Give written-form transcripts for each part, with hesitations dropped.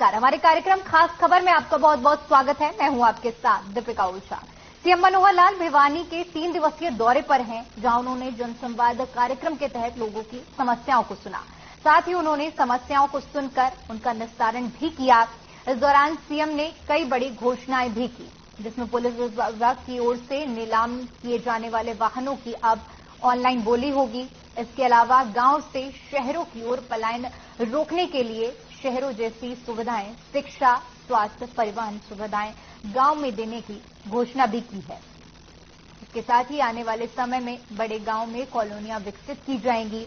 नमस्कार, हमारे कार्यक्रम खास खबर में आपका बहुत बहुत स्वागत है। मैं हूं आपके साथ दीपिका ओझा। सीएम मनोहर लाल भिवानी के 3 दिवसीय दौरे पर हैं, जहां उन्होंने जनसंवाद कार्यक्रम के तहत लोगों की समस्याओं को सुना। साथ ही उन्होंने समस्याओं को सुनकर उनका निस्तारण भी किया। इस दौरान सीएम ने कई बड़ी घोषणाएं भी की, जिसमें पुलिस विभाग की ओर से नीलाम किए जाने वाले वाहनों की अब ऑनलाइन बोली होगी। इसके अलावा गांव से शहरों की ओर पलायन रोकने के लिए शहरों जैसी सुविधाएं, शिक्षा, स्वास्थ्य, परिवहन सुविधाएं गांव में देने की घोषणा भी की है। इसके साथ ही आने वाले समय में बड़े गांव में कॉलोनियां विकसित की जाएंगी।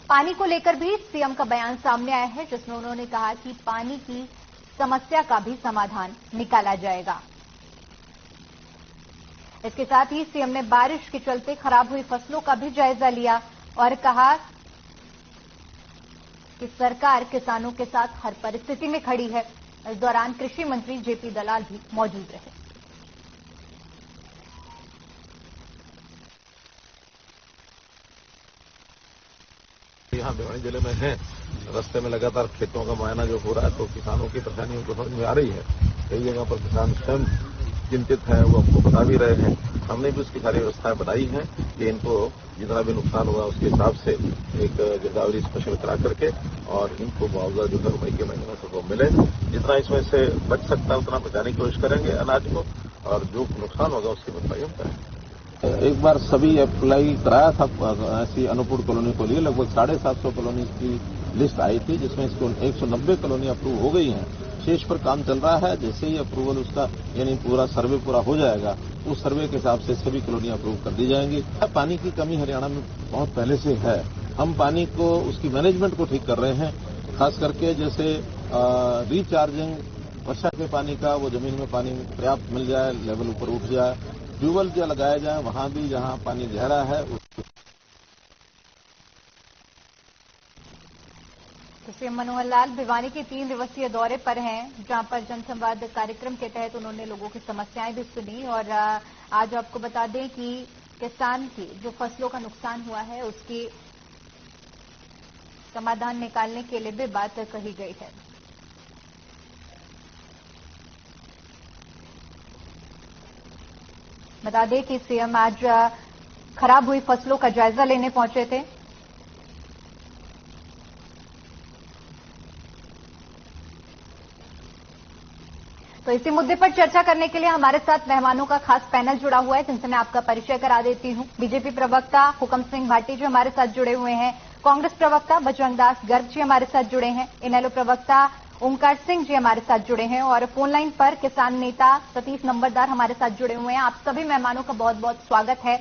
पानी को लेकर भी सीएम का बयान सामने आया है, जिसमें उन्होंने कहा कि पानी की समस्या का भी समाधान निकाला जाएगा। इसके साथ ही सीएम ने बारिश के चलते खराब हुई फसलों का भी जायजा लिया और कहा कि सरकार किसानों के साथ हर परिस्थिति में खड़ी है। इस दौरान कृषि मंत्री जेपी दलाल भी मौजूद रहे। यहाँ भिवानी जिले में है, रास्ते में लगातार खेतों का मुआयना जो हो रहा है, तो किसानों की परेशानियों को समझ में आ रही है। कई जगह पर किसान स्वयं चिंतित है, वो हमको बता भी रहे हैं। हमने भी उसकी सारी व्यवस्थाएं बनाई हैं कि इनको जितना भी नुकसान हुआ उसके हिसाब से एक गिरदावरी स्पेशल करा करके और इनको मुआवजा जो है मई के महीने में सबको मिले। जितना इसमें से बच सकता है उतना बचाने की कोशिश करेंगे अनाज को, और जो नुकसान होगा उसकी भरपाई हम करेंगे। एक बार सभी अप्लाई कराया था ऐसी अनुपूर्ण कॉलोनी को लिए, लगभग 750 कॉलोनी की लिस्ट आई थी, जिसमें इसको 190 कॉलोनी अप्रूव हो गई हैं। शेष पर काम चल रहा है। जैसे ही अप्रूवल उसका यानी पूरा सर्वे पूरा हो जाएगा, उस सर्वे के हिसाब से सभी कॉलोनी अप्रूव कर दी जाएंगी। पानी की कमी हरियाणा में बहुत पहले से है। हम पानी को उसकी मैनेजमेंट को ठीक कर रहे हैं, खास करके जैसे रिचार्जिंग वर्षा के पानी का, वो जमीन में पानी पर्याप्त मिल जाए, लेवल ऊपर उठ जाए, ट्यूबवेल जो लगाया जाए वहां भी जहां पानी गहरा है। सीएम मनोहर लाल भिवानी के 3 दिवसीय दौरे पर हैं, जहां पर जनसंवाद कार्यक्रम के तहत उन्होंने लोगों की समस्याएं भी सुनी। और आज आपको बता दें कि किसान की जो फसलों का नुकसान हुआ है उसकी समाधान निकालने के लिए भी बात कही गई है। बता दें कि सीएम आज खराब हुई फसलों का जायजा लेने पहुंचे थे। तो इसी मुद्दे पर चर्चा करने के लिए हमारे साथ मेहमानों का खास पैनल जुड़ा हुआ है, जिनसे मैं आपका परिचय करा देती हूं। बीजेपी प्रवक्ता हुकम सिंह भाटी जी हमारे साथ जुड़े हुए हैं। कांग्रेस प्रवक्ता बजरंग दास गर्ग जी हमारे साथ जुड़े हैं। इनेलो प्रवक्ता ओंकार सिंह जी हमारे साथ जुड़े हैं और फोन लाइन पर किसान नेता सतीश नंबरदार हमारे साथ जुड़े हुए हैं। आप सभी मेहमानों का बहुत बहुत स्वागत है।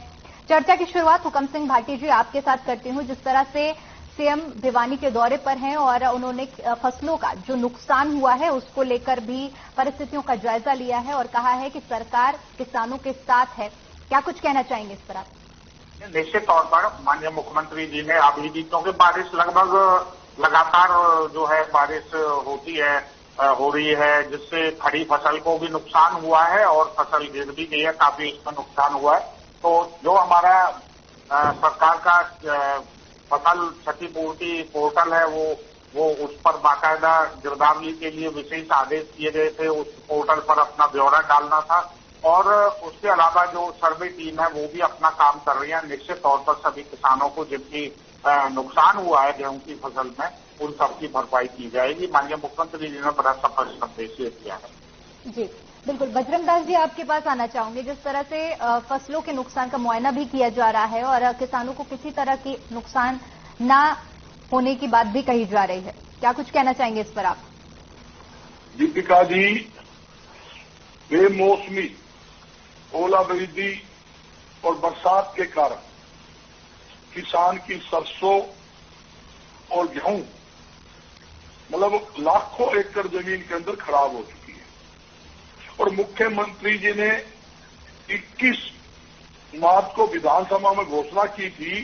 चर्चा की शुरुआत हुकम सिंह भाटी जी आपके साथ करती हूं। जिस तरह से सीएम भिवानी के दौरे पर हैं और उन्होंने फसलों का जो नुकसान हुआ है उसको लेकर भी परिस्थितियों का जायजा लिया है और कहा है कि सरकार किसानों के साथ है, क्या कुछ कहना चाहेंगे इस पर आप? निश्चित तौर पर माननीय मुख्यमंत्री जी ने अभी भी, क्योंकि बारिश लगभग लगातार जो है बारिश हो रही है, जिससे खड़ी फसल को भी नुकसान हुआ है और फसल गिर भी गई है, काफी इसमें नुकसान हुआ है। तो जो हमारा सरकार का फसल क्षतिपूर्ति पोर्टल है वो उस पर बाकायदा गिरदावरी के लिए विशेष आदेश दिए गए थे। उस पोर्टल पर अपना ब्यौरा डालना था और उसके अलावा जो सर्वे टीम है वो भी अपना काम कर रही है। निश्चित तौर पर सभी किसानों को जिनकी नुकसान हुआ है गेहूं की फसल में, उन सबकी भरपाई की जाएगी। माननीय मुख्यमंत्री जी ने बड़ा स्पष्ट संदेश किया है। जी बिल्कुल। बजरंग दास जी आपके पास आना चाहूंगे। जिस तरह से फसलों के नुकसान का मुआयना भी किया जा रहा है और किसानों को किसी तरह की नुकसान ना होने की बात भी कही जा रही है, क्या कुछ कहना चाहेंगे इस पर आप? दीपिका जी, बेमौसमी ओलावृष्टि और बरसात के कारण किसान की सरसों और गेहूं मतलब लाखों एकड़ जमीन के अंदर खराब हो चुकी है। और मुख्यमंत्री जी ने 21 मार्च को विधानसभा में घोषणा की थी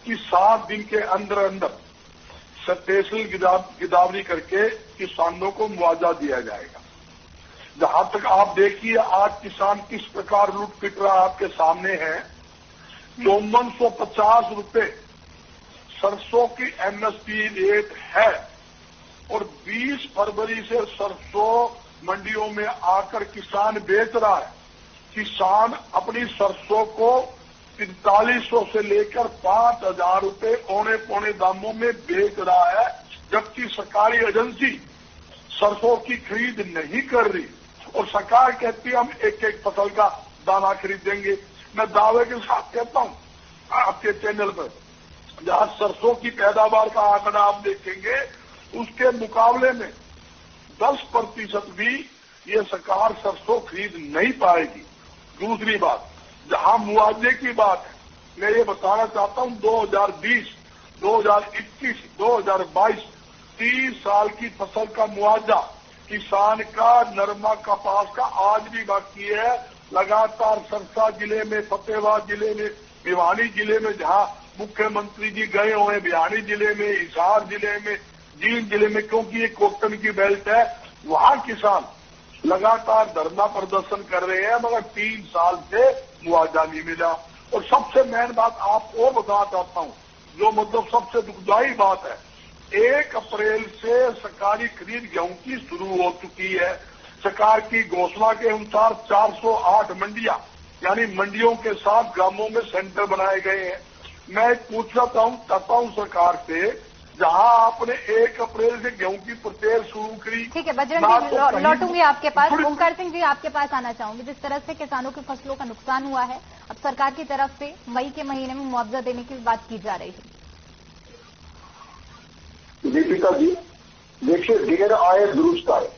कि 7 दिन के अंदर अंदर स्पेशल गिरदावरी करके किसानों को मुआवजा दिया जाएगा। जहां तक आप देखिए आज किसान किस प्रकार लूट पिट रहा आपके सामने है। 5450 रुपए सरसों की एमएसपी रेट है, और 20 फरवरी से सरसों मंडियों में आकर किसान बेच रहा है। किसान अपनी सरसों को 4500 से लेकर 5000 रुपए औने पौने दामों में बेच रहा है, जबकि सरकारी एजेंसी सरसों की खरीद नहीं कर रही और सरकार कहती है हम एक एक फसल का दाना खरीदेंगे। मैं दावे के साथ कहता हूं आपके चैनल पर, जहां सरसों की पैदावार का आंकड़ा आप देखेंगे उसके मुकाबले में 10% भी ये सरकार सरसों खरीद नहीं पाएगी। दूसरी बात, जहां मुआवजे की बात है, मैं ये बताना चाहता हूं 2020, 2021, 2022 30 साल की फसल का मुआवजा किसान का नरमा कपास का आज भी बाकी है। लगातार सरसा जिले में, फतेहाबाद जिले में, भिवानी जिले में जहां मुख्यमंत्री जी गए हुए, भिवानी जिले में, हिसार जिले में, जींद जिले में, क्योंकि ये कॉटन की बेल्ट है, वहां किसान लगातार धरना प्रदर्शन कर रहे हैं, मगर 3 साल से मुआवजा नहीं मिला। और सबसे मेन बात आपको बताना चाहता हूं, जो मतलब सबसे दुखदायी बात है, 1 अप्रैल से सरकारी खरीद गेहूं की शुरू हो चुकी है। सरकार की घोषणा के अनुसार 408 मंडियां, यानी मंडियों के साथ ग्रामों में सेंटर बनाए गए हैं। मैं पूछना चाहता हूं सरकार से, जहां आपने 1 अप्रैल से गेहूं की प्रतेल शुरू करी। ठीक है बजरंग जी, लौटूंगी आपके पास। ओंकार सिंह जी, आपके पास आना चाहूंगी। जिस तरह से किसानों की फसलों का नुकसान हुआ है, अब सरकार की तरफ से मई के महीने में मुआवजा देने की बात की जा रही है। दीपिका जी, देखिए, देर आए दुरुस्त आए।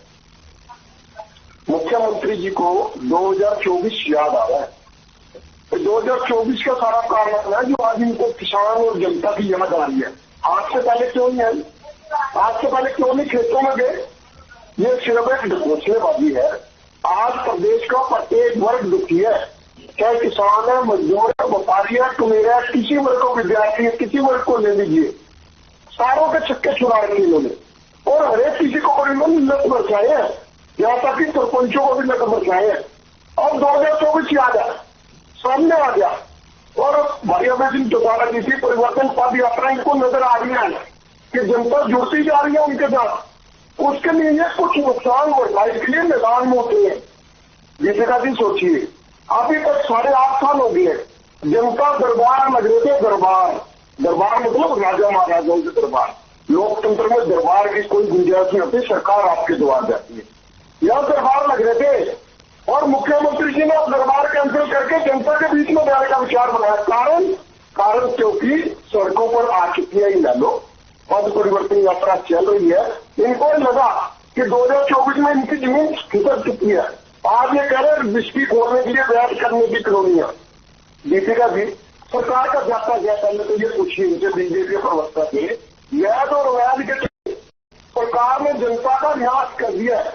मुख्यमंत्री जी को 2024 याद आ रहा है। तो 2024 का सारा कारण है जो आज इनको किसान और जनता की याद आ रही है। आज से पहले क्यों नहीं आई? आज से पहले क्यों नहीं खेतों में गए? ये सिर्फ एक ढकोसलेबाजी है। आज प्रदेश का प्रत्येक वर्ग दुखी है, चाहे किसान है, मजदूर है, व्यापारी है, टुमेरा है, किसी वर्ग को, विद्यार्थी है, किसी वर्ग को ले लीजिए, सारों के छक्के छुड़ा रहे इन्होंने। और हरेक किसी को इन्होंने लत बरसाए है, यहाँ तक कि सरपंचों को भी लत बरसाए है। और 2024 याद है, सामने आ गया। और भाई अभी दिन दोबारा किसी परिवर्तन पद यात्रा इनको नजर आ रही है कि जनता जुड़ती जा रही है उनके साथ। उसके लिए ये कुछ नुकसान भरपाई के लिए मैदान में होते हैं। दीपिका जी सोचिए, अभी तक 8.5 साल हो गए, जनता दरबार लग रहे थे। दरबार मतलब राजा महाराजाओं के दरबार। लोकतंत्र में दरबार की कोई गुंजाइश नहीं होती, सरकार आपके द्वार जाती है। यह दरबार लग रहे थे और मुख्यमंत्री जी ने दरबार कैंसिल करके जनता के बीच में जाने का विचार बनाया। कारण क्योंकि सड़कों पर आ चुकी है, ला लो, पद परिवर्तन यात्रा चल रही है। इनको लगा कि 2024 में इनकी जमीन खिसक चुकी है। आज ये कह रहे बिस्की खोलने के लिए वैध करने की कॉलोनियां। दीपिका जी, सरकार का जाता गया, पहले तो ये पूछिए इनसे, बीजेपी प्रवक्ता थे, वैध और वैध के सरकार ने जनता का न्यास कर दिया है।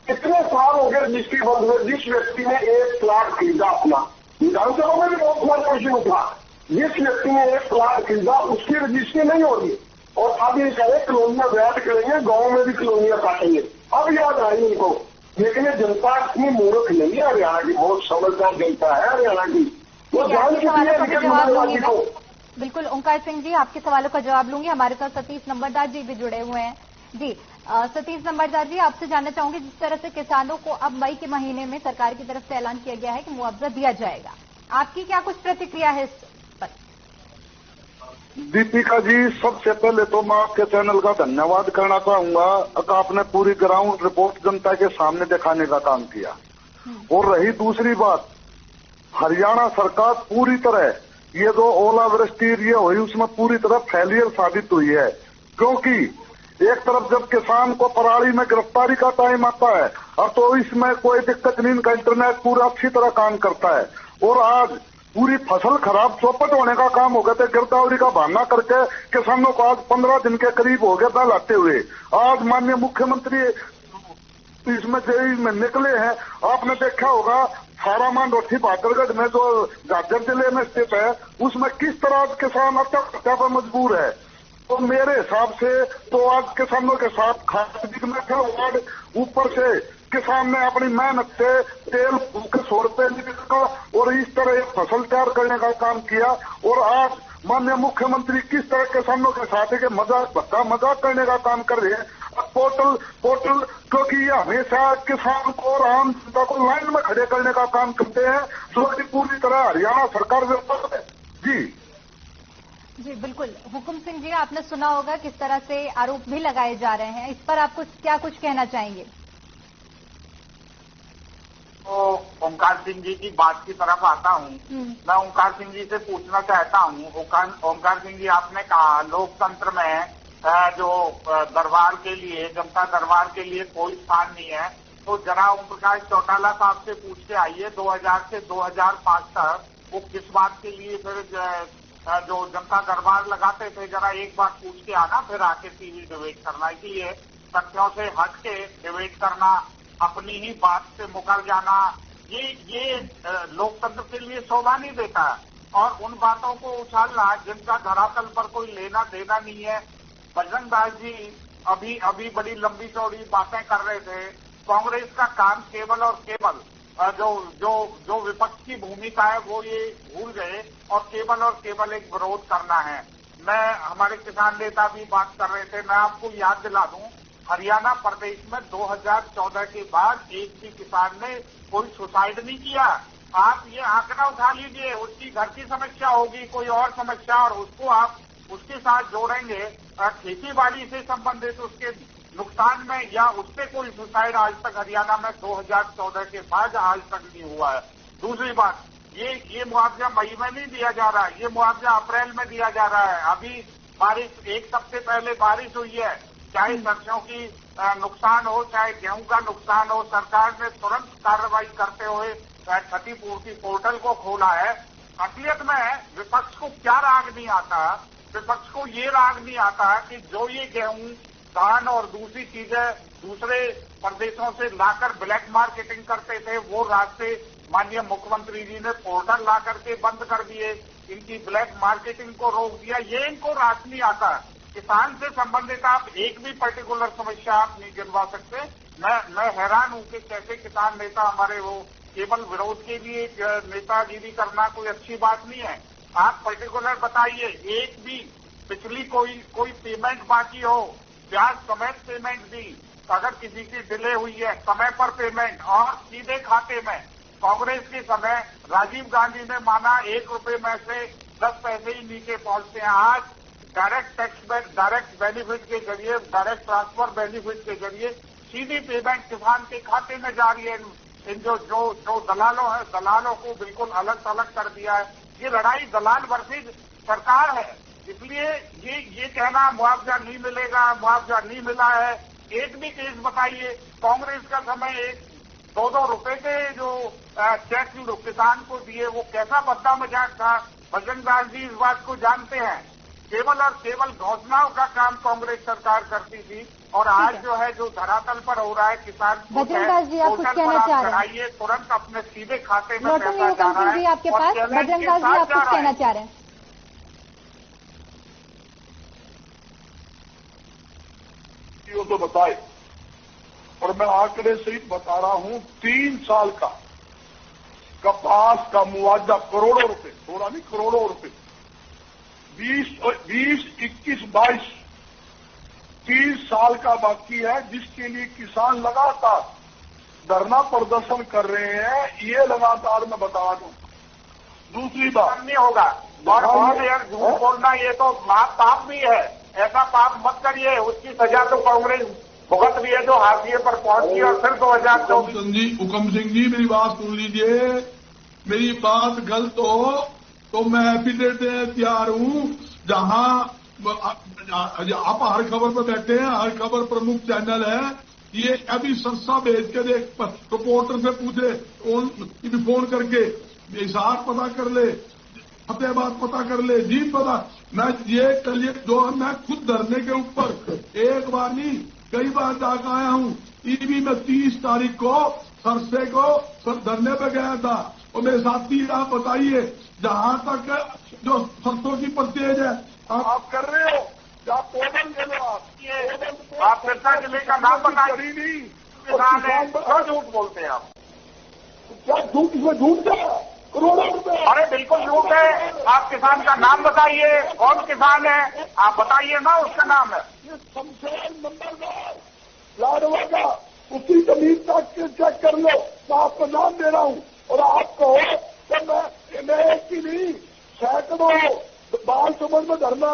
कितने साल हो गए जिसकी बंद हुए? जिस व्यक्ति ने 1 प्लाट खरीदा अपना, विधानसभा में भी बहुत बार क्वेश्चन उठा, जिस व्यक्ति ने 1 प्लाट खरीदा उसकी रजिस्ट्री नहीं होगी। और अब ये कहे कॉलोनियां वैध करेंगे, गांव में भी कॉलोनियां काटेंगे। अब याद आई इनको। लेकिन ये जनता इतनी मूर्ख नहीं है, हरियाणा की बहुत समझदार जनता है हरियाणा की। वो जान चुकी है। बिल्कुल ओंकार सिंह जी, आपके सवालों का जवाब लूंगी। हमारे साथ सतीश नंबरदार जी भी जुड़े हुए हैं। जी सतीश नंबरदार जी, आपसे जानना चाहूंगी, जिस तरह से किसानों को अब मई के महीने में सरकार की तरफ से ऐलान किया गया है कि मुआवजा दिया जाएगा, आपकी क्या कुछ प्रतिक्रिया है इस पर? दीपिका जी, सबसे पहले तो मैं आपके चैनल का धन्यवाद करना चाहूंगा। आपने पूरी ग्राउंड रिपोर्ट जनता के सामने दिखाने का काम किया। और रही दूसरी बात, हरियाणा सरकार पूरी तरह ये जो ओलावृष्टि ये हुई उसमें पूरी तरह फेलियर साबित हुई है। क्योंकि एक तरफ जब किसान को पराली में गिरफ्तारी का टाइम आता है और तो इसमें कोई दिक्कत नहीं, इनका इंटरनेट पूरा अच्छी तरह काम करता है। और आज पूरी फसल खराब चौपट होने का काम हो गया था, गिरदावरी का बहाना करके किसानों को आज 15 दिन के करीब हो गया था लाते हुए। आज माननीय मुख्यमंत्री इसमें जेई में निकले हैं। आपने देखा होगा सारामान रोटी बादरगढ़ में जो झाज्जर जिले में स्थित है उसमें किस तरह किसान आत्महत्या पर मजबूर है। तो मेरे हिसाब से तो आज किसानों के साथ खास में थे। ऊपर से किसान ने अपनी मेहनत से तेल फूक 100 रुपए लीटर का और इस तरह फसल तैयार करने का काम किया। और आज माननीय मुख्यमंत्री किस तरह किसानों के साथ है कि मजाक करने का काम कर रहे हैं। पोर्टल क्योंकि ये हमेशा किसान को और आम जनता को लाइन में खड़े करने का काम करते हैं, जो कि पूरी तरह हरियाणा सरकार विरोध है। जी बिल्कुल। हुकुम सिंह जी, आपने सुना होगा किस तरह से आरोप भी लगाए जा रहे हैं, इस पर आप कुछ कहना चाहेंगे? तो ओंकार सिंह जी की बात की तरफ आता हूँ। मैं ओंकार सिंह जी से पूछना चाहता हूँ, ओंकार सिंह जी, आपने कहा लोकतंत्र में जो दरबार के लिए, जनता दरबार के लिए कोई स्थान नहीं है, तो जरा ओम प्रकाश चौटाला साहब से पूछ के आइए 2000 से 2005 तक वो किस बात के लिए फिर जो जनता दरबार लगाते थे, जरा एक बार पूछ के आना, फिर आके टीवी डिबेट करना। इसलिए तथ्यों से हट के डिबेट करना, अपनी ही बात से मुकर जाना, ये लोकतंत्र के लिए शोभा नहीं देता है। और उन बातों को उछालना जिनका धरातल पर कोई लेना देना नहीं है। बजरंग दास जी अभी बड़ी लंबी चौड़ी बातें कर रहे थे। कांग्रेस का काम केवल और केवल जो विपक्ष की भूमिका है वो ये भूल गए और केवल एक विरोध करना है। हमारे किसान नेता भी बात कर रहे थे। मैं आपको याद दिला दूं, हरियाणा प्रदेश में 2014 के बाद एक भी किसान ने कोई सुसाइड नहीं किया। आप ये आंकड़ा उठा लीजिए, उसकी घर की समस्या होगी, कोई और समस्या, और उसको आप उसके साथ जोड़ेंगे खेती बाड़ी से संबंधित उसके नुकसान में, या उससे कोई सुसाइड आज तक हरियाणा में 2014 के बाद आज तक नहीं हुआ है। दूसरी बात, ये मुआवजा मई में नहीं दिया जा रहा है, ये मुआवजा अप्रैल में दिया जा रहा है। अभी बारिश, एक हफ्ते पहले बारिश हुई है, चाहे सरसों की नुकसान हो, चाहे गेहूं का नुकसान हो, सरकार ने तुरंत कार्रवाई करते हुए क्षतिपूर्ति पोर्टल को खोला है। असलियत में विपक्ष को क्या राग नहीं आता, विपक्ष को ये राग नहीं आता कि जो ये गेहूं, धान और दूसरी चीजें दूसरे प्रदेशों से लाकर ब्लैक मार्केटिंग करते थे, वो रास्ते माननीय मुख्यमंत्री जी ने पोर्टल ला करके बंद कर दिए, इनकी ब्लैक मार्केटिंग को रोक दिया। ये इनको राग नहीं आता। किसान से संबंधित आप एक भी पर्टिकुलर समस्या आप नहीं गिनवा सकते। मैं हैरान हूं कि कैसे किसान नेता हमारे वो केवल विरोध के लिए नेतागिरी करना कोई अच्छी बात नहीं है। आप पर्टिकुलर बताइए, एक भी पिछली कोई पेमेंट बाकी हो, ब्याज समेत पेमेंट दी, अगर किसी की डिले हुई है, समय पर पेमेंट और सीधे खाते में। कांग्रेस के समय राजीव गांधी ने माना 1 रुपए में से 10 पैसे ही नीचे पहुंचते हैं। आज डायरेक्ट बेनिफिट के जरिए, डायरेक्ट ट्रांसफर बेनिफिट के जरिए सीधी पेमेंट किसान के खाते में जा रही है। इन जो दलालों है, दलालों को बिल्कुल अलग थलग कर दिया है। ये लड़ाई दलाल वर्सेज सरकार है। इसलिए ये कहना मुआवजा नहीं मिलेगा, मुआवजा नहीं मिला है, एक भी केस बताइए। कांग्रेस का समय 1-2 रुपए के जो चेक किसान को दिए, वो कैसा बद्दा मजाक था। बजरंग दास जी इस बात को जानते हैं। केवल और केवल घोषणाओं का काम कांग्रेस सरकार करती थी, और आज जो है जो धरातल पर हो रहा है, किसान बजरंग दास जी आप कुछ कहना चाह रहे हैं? तुरंत अपने सीधे खाते में पैसा जा रहा है आपके पास। बजरंग दास जी आप कुछ कहना चाह रहे हैं? तो बताए, और मैं आंकड़े सहित बता रहा हूं, 3 साल का कपास का मुआवजा करोड़ों रुपए, थोड़ा नहीं करोड़ों रुपए, 20, 21, 22 3 साल का बाकी है, जिसके लिए किसान लगातार धरना प्रदर्शन कर रहे हैं। ये लगातार मैं बता दूं। दूसरी बात नहीं होगा, और यार झूठ बोलना ये तो पाप भी है। ऐसा पाप मत करिए, उसकी सजा तो कांग्रेस भुगत भी है जो हाशिए पर पहुंची। और फिर 2024 हुकम सिंह जी मेरी बात सुन लीजिए। मेरी बात गलत हो तो मैं एफिडेविट देने तैयार हूं। जहां आप हर खबर पर बैठे हैं, हर खबर प्रमुख चैनल है, ये अभी सरसा भेज के देख, रिपोर्टर से पूछे, फोन करके हिसाब पता कर ले, फतेहाबाद पता कर ले, जीत पता। मैं ये कल जो मैं खुद धरने के ऊपर एक बार नहीं कई बार जाकर आया हूं। ईवी में 30 तारीख को सरसे को धरने पे गया था, और मेरे साथी आप बताइए, जहां तक जो सरसों की परचेज है आप कर रहे हो, आप पोर्टल दे लो, आप सिरसा जिले का नाम बताइए नहीं, क्यों झूठ बोलते हैं आप? क्या झूठ, इसमें झूठ क्या है? करोड़ों रुपए। अरे बिल्कुल झूठ है। आप किसान का नाम बताइए, कौन किसान है आप बताइए ना, उसका नाम है ये शमशेर नंबरदार लाडवा का, उसकी जमीन तक चेक कर लो, मैं आपको नाम दे रहा हूँ। और आप कहो कि मैं एक की नहीं, सैकड़ों बालसमंद में धरना,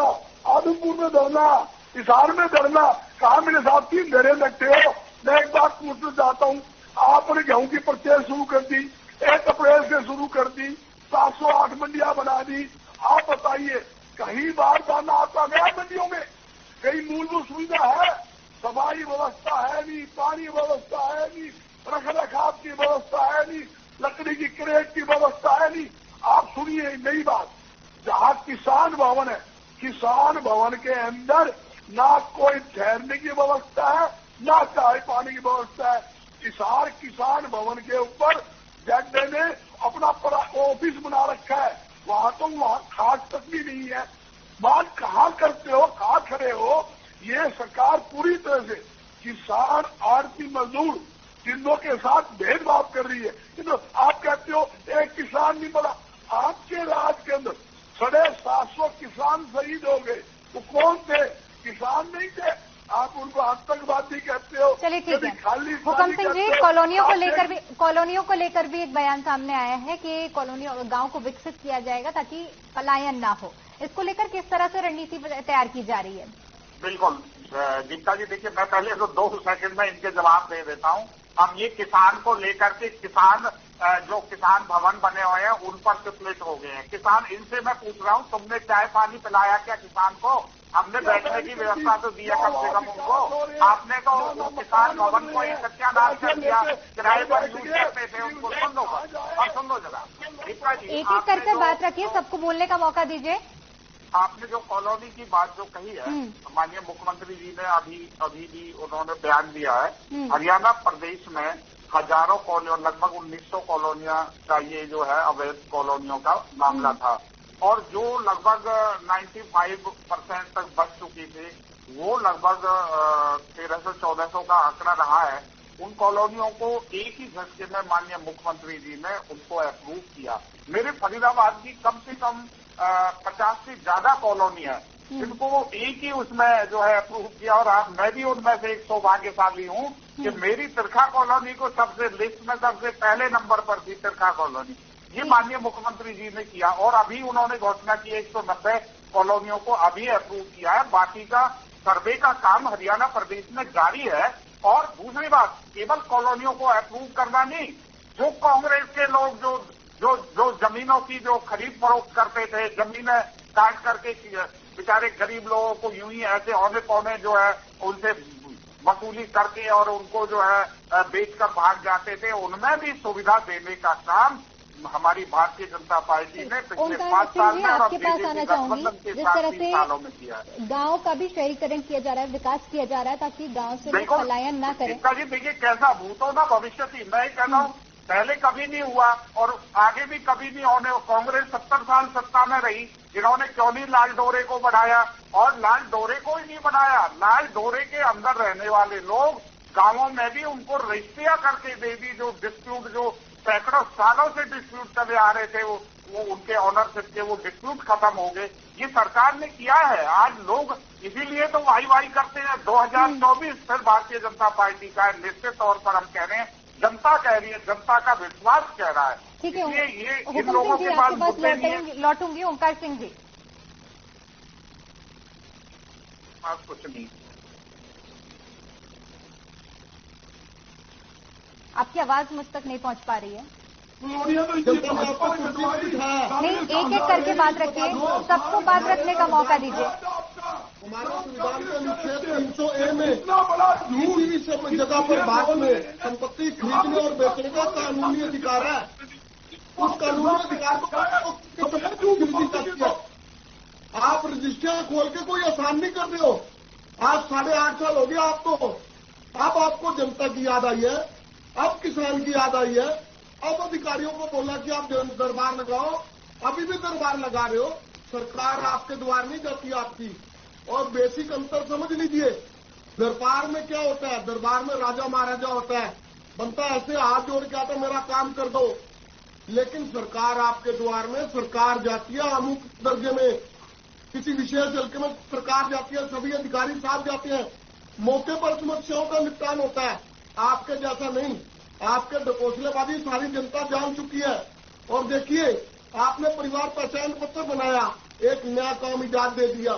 आदमपुर में धरना, हिसार में धरना, कहा मेरे साथ 3 धरे लगते हो। मैं एक बात पूछना चाहता हूँ, आपने गेहूं की परचेज शुरू कर दी, 1 अप्रैल से शुरू कर दी, 708 मंडियां बना दी। आप बताइए कहीं बार दाना आता गया मंडियों में? कहीं मूलभूत सुविधा है? सफाई व्यवस्था है नहीं, पानी व्यवस्था है नहीं, रख रखाव की व्यवस्था है नहीं, लकड़ी की क्रेट की व्यवस्था है नहीं। आप सुनिए नई बात, जहाँ किसान भवन है, किसान भवन के अंदर ना कोई ठहरने की व्यवस्था है, ना चाय पानी की व्यवस्था है। हिसार किसान भवन के ऊपर जेड ने अपना ऑफिस बना रखा है, वहां तो वहां खाट तक भी नहीं है। बात कहाँ करते हो, कहाँ खड़े हो? ये सरकार पूरी तरह से किसान, आड़ती, मजदूर तीनों के साथ भेदभाव कर रही है। तो आप कहते हो एक किसान नहीं बड़ा, आपके राज के अंदर 750 किसान शहीद हो गए। वो कौन थे? किसान नहीं थे। आप उनको आतंकवादी कहते हो। चलिए ठीक है। खाली हुकम सिंह जी, कॉलोनियों को लेकर भी एक बयान सामने आया है कि कॉलोनी और गांव को विकसित किया जाएगा ताकि पलायन ना हो। इसको लेकर किस तरह से रणनीति तैयार की जा रही है? बिल्कुल गीता जी, देखिए मैं पहले तो 2 सेकंड में इनके जवाब दे देता हूं। हम ये किसान को लेकर के किसान जो किसान भवन बने हुए हैं उन पर स्प्लिट हो गए हैं। किसान इनसे मैं पूछ रहा हूं, तुमने चाय पानी पिलाया क्या किसान को? हमने बैठने की व्यवस्था तो दिया कम से कम उनको। आपने तो उस किसान भवन को एक कच्चा नाम कर दिया, किराए पर यूज करते थे उनको। सुन लो और सुन लो जरा गीता जी, एक एक करके बात रखिए, सबको बोलने का मौका दीजिए। आपने जो कॉलोनी की बात जो कही है, माननीय मुख्यमंत्री जी ने अभी भी उन्होंने बयान दिया है। हरियाणा प्रदेश में हजारों कॉलोनियों, लगभग 1900 कॉलोनियां का ये जो है अवैध कॉलोनियों का मामला था, और जो लगभग 95% तक बच चुकी थी, वो लगभग 1300-1400 का आंकड़ा रहा है। उन कॉलोनियों को एक ही झटके में माननीय मुख्यमंत्री जी ने उनको अप्रूव किया। मेरे फरीदाबाद की कम से कम 50 से ज्यादा कॉलोनी है, जिनको एक ही उसमें जो है अप्रूव किया। और मैं भी उनमें से एक सौभाग्यशाली हूँ कि मेरी तिरखा कॉलोनी को सबसे लिस्ट में सबसे पहले नंबर पर थी तिरखा कॉलोनी। ये माननीय मुख्यमंत्री जी ने किया, और अभी उन्होंने घोषणा की 190 कॉलोनियों को अभी अप्रूव किया है। बाकी का सर्वे का काम हरियाणा प्रदेश में जारी है। और दूसरी बात, केवल कॉलोनियों को अप्रूव करना नहीं, जो कांग्रेस के लोग जो जमीनों की जो खरीद फरोख्त करते थे, जमीनें काट करके बेचारे गरीब लोगों को यूं ही ऐसे औने पौने जो है उनसे वसूली करके और उनको जो है बेचकर भाग जाते थे, उनमें भी सुविधा देने का काम हमारी भारतीय जनता पार्टी ने पिछले 5 साल में और आपके पास आना चाहूंगी, जिस तरह से सालों में किया है। गांव का भी शहरीकरण किया जा रहा है, विकास किया जा रहा है ताकि गांव से लोग पलायन ना करें। जी देखिए, कैसा भूतो ना भविष्य थी। मैं कह रहा हूँ पहले कभी नहीं हुआ और आगे भी कभी नहीं होने। कांग्रेस 70 साल सत्ता में रही, इन्होंने क्यों नहीं लाल डोरे को बढ़ाया? और लाल डोरे को ही नहीं बढ़ाया, लाल डोरे के अंदर रहने वाले लोग गांवों में भी उनको रजिस्ट्रियां करके दे दी। जो डिस्प्यूट जो सैकड़ों सालों से डिस्प्यूट चले आ रहे थे, वो उनके ऑनरशिप के वो डिस्प्यूट खत्म हो गए। ये सरकार ने किया है। आज लोग इसीलिए तो वाही करते हैं। 2024 फिर भारतीय जनता पार्टी का है, निश्चित तौर पर हम कह रहे हैं, जनता कह रही है, जनता का विश्वास कह रहा है। ठीक है, ये इन लोगों के पास मुद्दे नहीं है। लौटूंगी ओंकार सिंह जी। कुछ नहीं, आपकी आवाज मुझ तक नहीं पहुंच पा रही है। नहीं, एक एक करके बात रखिए, सबको बात रखने का मौका दीजिए। हमारे संविधान के अनुच्छेद 300A में किसी भी जगह पर बाद में संपत्ति खरीदने और बेचने का कानूनी अधिकार है। उस कानूनी अधिकार को क्यों गिरवी करती है? आप रजिस्टर खोल के कोई आसान नहीं कर रहे हो। आज 8.5 साल हो गया आपको। अब आपको जनता की याद आई है, अब किसान की याद आई है, अब अधिकारियों को बोला कि आप दरबार लगाओ। अभी भी दरबार लगा रहे हो। सरकार आपके द्वार नहीं जाती आपकी। और बेसिक अंतर समझ लीजिए, दरबार में क्या होता है? दरबार में राजा महाराजा होता है, बनता ऐसे हाथ जोड़ के आता मेरा काम कर दो। लेकिन सरकार आपके द्वार में सरकार जाती है, अमुक दर्जे में किसी विशेष हल्के में सरकार जाती है, सभी अधिकारी साथ जाते हैं, मौके पर समस्याओं का निपटान होता है। आपके जैसा नहीं, आपके ढकोसलेबाजी सारी जनता जान चुकी है। और देखिए, आपने परिवार पहचान पत्र बनाया, एक नया काम इजाद दे दिया,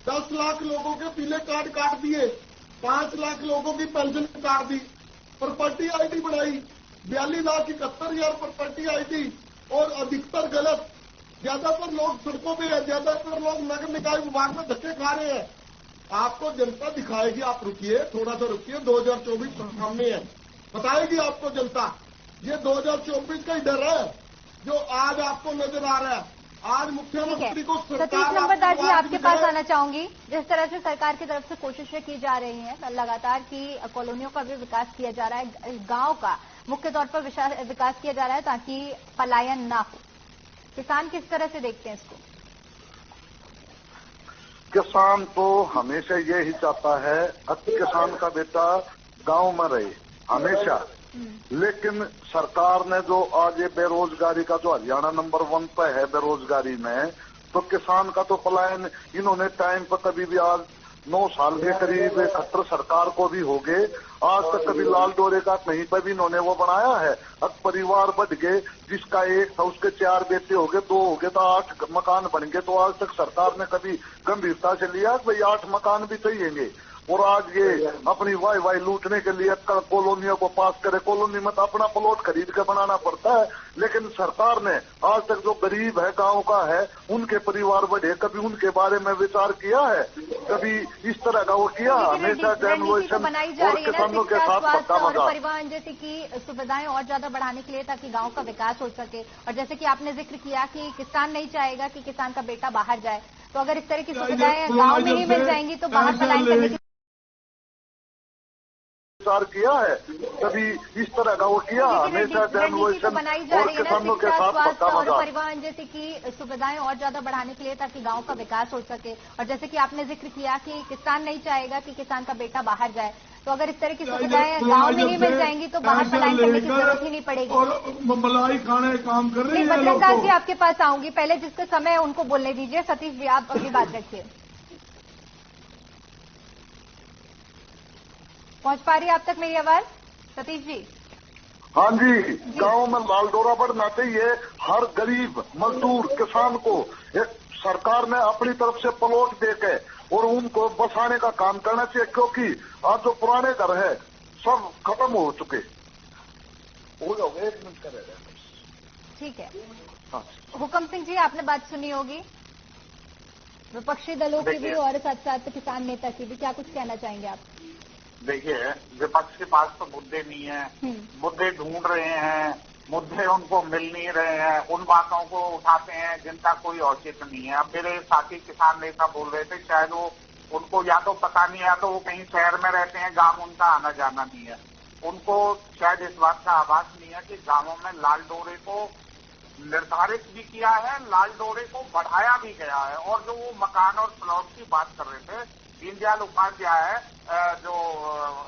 10 लाख लोगों के पीले कार्ड काट दिए, 5 लाख लोगों की पेंशन काट दी, प्रॉपर्टी आईडी बढ़ाई, 42,71,000 प्रॉपर्टी आईडी, और अधिकतर गलत। ज्यादातर लोग सड़कों पे है, ज्यादातर लोग नगर निकाय विभाग में धक्के खा रहे हैं। आपको जनता दिखाएगी, आप रुकिए, थोड़ा सा रुकिए, 2024 सामने है, बताएगी आपको जनता। ये 2024 का ही डर है जो आज आपको नजर आ रहा है। आज मुख्यमंत्री को सतीश नंबरदार जी, आपके पास आना चाहूंगी। जिस तरह से सरकार की तरफ से कोशिशें की जा रही हैं लगातार की कॉलोनियों का भी विकास किया जा रहा है, गांव का मुख्य तौर पर विकास किया जा रहा है ताकि पलायन ना हो, किसान किस तरह से देखते हैं इसको? किसान तो हमेशा ये ही चाहता है किसान का बेटा गांव में रहे हमेशा। लेकिन सरकार ने जो आज ये बेरोजगारी का जो हरियाणा नंबर 1 पे है बेरोजगारी में, तो किसान का तो पलायन इन्होंने टाइम पर कभी भी आज 9 साल के करीब खट्टर सरकार को भी हो गए, आज तक कभी लाल डोरे का कहीं पर भी इन्होंने वो बनाया है। अब परिवार बढ़ गए, जिसका एक था उसके 4 बेटे हो गए, 2 हो गए तो 8 मकान बन गए। तो आज तक सरकार ने कभी गंभीरता से लिया भाई 8 मकान भी चाहिए। और आज ये अपनी वाई लूटने के लिए कॉलोनियों को पास करे, कॉलोनी में तो अपना प्लॉट खरीद के बनाना पड़ता है। लेकिन सरकार ने आज तक जो गरीब है गांव का है उनके परिवार बढ़े, कभी उनके बारे में विचार किया है? कभी इस तरह का वो किया? हमेशा डेमोलेशन और किसानों के साथ पक्का मजा। परिवहन जैसे कि सुविधाएं और ज्यादा बढ़ाने के लिए ताकि गांव का विकास हो सके। और जैसे कि आपने जिक्र किया कि किसान नहीं चाहेगा कि किसान का बेटा बाहर जाए, तो अगर इस तरह की सुविधाएं गांव में ही मिल जाएंगी तो बाहर पलायन करने की विचार किया है? कभी इस तरह का वो किया? हमेशा डेमोलेशन और किसानों के साथ पक्का मजा। परिवहन जैसे कि सुविधाएं और ज्यादा बढ़ाने के लिए ताकि गांव का विकास हो सके। और जैसे कि आपने जिक्र किया कि किसान नहीं चाहेगा कि किसान का बेटा बाहर जाए, तो अगर इस तरह की सुविधाएं गांव में ही मिल जाएंगी तो बाहर पलायन करने की जरूरत ही नहीं पड़ेगी। और मलाई खाने काम कर रहे हैं। बजरंग दास जी, आपके पास आऊंगी, पहले जिसका समय है उनको बोलने दीजिए। सतीश जी, आप अपनी बात रखिए। पहुंच पा रही है आप तक मेरी आवाज सतीश जी? हाँ जी, गांव में लाल डोरा बढ़ना चाहिए। हर गरीब मजदूर किसान को सरकार ने अपनी तरफ से प्लॉट देके और उनको बसाने का काम करना चाहिए, क्योंकि आज जो पुराने घर है सब खत्म हो चुके। हो जाओगे 1 मिनट करेगा। ठीक है। हाँ। हुक्म सिंह जी, आपने बात सुनी होगी, विपक्षी दलों की भी और साथ साथ किसान नेता की भी, क्या कुछ कहना चाहेंगे आप? देखिए, विपक्ष के पास तो मुद्दे नहीं है, मुद्दे ढूंढ रहे हैं, मुद्दे उनको मिल नहीं रहे हैं, उन बातों को उठाते हैं जिनका कोई औचित्य नहीं है। अब मेरे साथी किसान नेता बोल रहे थे, शायद वो उनको या तो पता नहीं है, तो वो कहीं शहर में रहते हैं, गांव उनका आना जाना नहीं है, उनको शायद इस बात का आभास नहीं है कि गांवों में लाल डोरे को निर्धारित भी किया है, लाल डोरे को बढ़ाया भी गया है। और जो वो मकान और प्लॉट की बात कर रहे थे, दीनदयाल उपाध्याय जो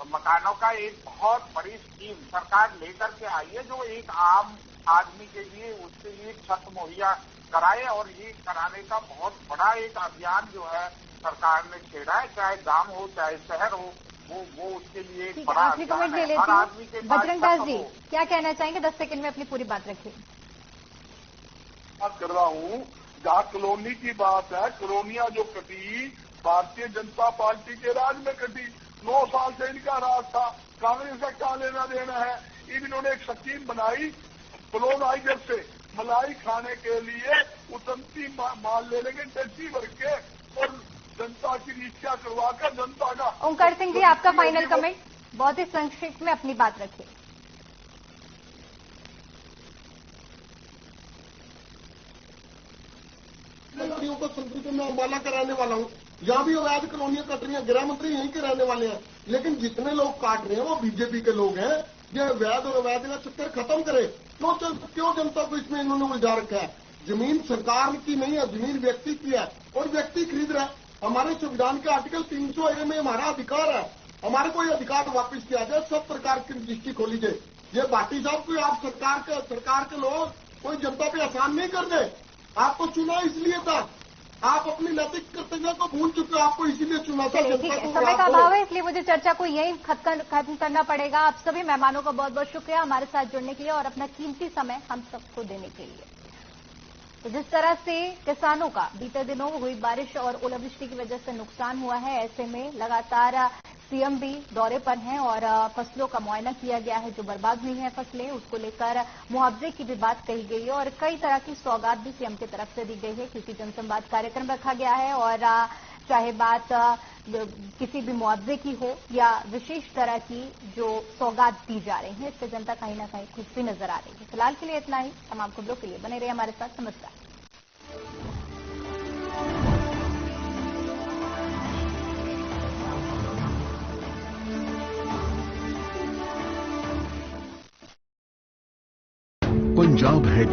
मकानों का एक बहुत बड़ी स्कीम सरकार लेकर के आई है, जो एक आम आदमी के लिए उसके लिए छत मुहैया कराए। और ये कराने का बहुत बड़ा एक अभियान जो है सरकार ने छेड़ा है, चाहे गांव हो चाहे शहर हो, वो उसके लिए एक बड़ा अभियान है। हर आदमी के पास बजरंग दास जी, क्या कहना चाहेंगे? 10 सेकंड में अपनी पूरी बात रखिए। बात कर रहा हूँ, जहाँ कॉलोनी की बात है, कॉलोनियां जो कटी भारतीय जनता पार्टी के राज में कटी। 9 साल से इनका राज था, कांग्रेस का क्या लेना देना है? इन्होंने एक स्कीम बनाई कॉलोनाइजर से मलाई खाने के लिए, उतरती माल ले लेंगे टैक्सी भर के और जनता की रिक्शा करवा कर जनता का। ओंकार सिंह जी, आपका फाइनल कमेंट, बहुत ही संक्षिप्त में अपनी बात रखिए। मंत्रियों को संस्कृति में अम्बाला कराने वाला हूँ, यहाँ भी अवैध कॉलोनियां कट रही हैं, गृह मंत्री यहीं के रहने वाले हैं, लेकिन जितने लोग काट रहे हैं वो बीजेपी के लोग हैं। ये वैध और अवैध का चक्कर खत्म करे, क्यों जनता को इसमें इन्होंने उलझा रखा है? जमीन सरकार की नहीं है, जमीन व्यक्ति की है और व्यक्ति खरीद रहा है। हमारे संविधान के आर्टिकल 300A में हमारा अधिकार है, हमारे को ये अधिकार वापस किया जाए, सब प्रकार की रजिस्ट्री खोली जाए। ये भाटी साहब को आप सरकार के लोग कोई जनता पे एहसान नहीं कर दे। आपको चुना इसलिए था, आप अपनी नैतिक कर्तव्य को भूल चुके हो, आपको इसीलिए चुना था। जनता को समय का अभाव है, इसलिए मुझे चर्चा को यही खत्म करना पड़ेगा। आप सभी मेहमानों का बहुत बहुत शुक्रिया हमारे साथ जुड़ने के लिए और अपना कीमती समय हम सबको देने के लिए। तो जिस तरह से किसानों का बीते दिनों हुई बारिश और ओलावृष्टि की वजह से नुकसान हुआ है, ऐसे में लगातार सीएम भी दौरे पर हैं और फसलों का मुआयना किया गया है। जो बर्बाद हुई हैं फसलें, उसको लेकर मुआवजे की भी बात कही गई है और कई तरह की सौगात भी सीएम की तरफ से दी गई है, क्योंकि जनसंवाद कार्यक्रम रखा गया है और चाहे बात किसी भी मुआवजे की हो या विशेष तरह की जो सौगात दी जा रही है, इससे जनता कहीं ना कहीं खुश भी नजर आ रही है। फिलहाल के लिए इतना ही। तमाम खबरों के लिए बने रहिए हमारे साथ। नमस्कार। पंजाब है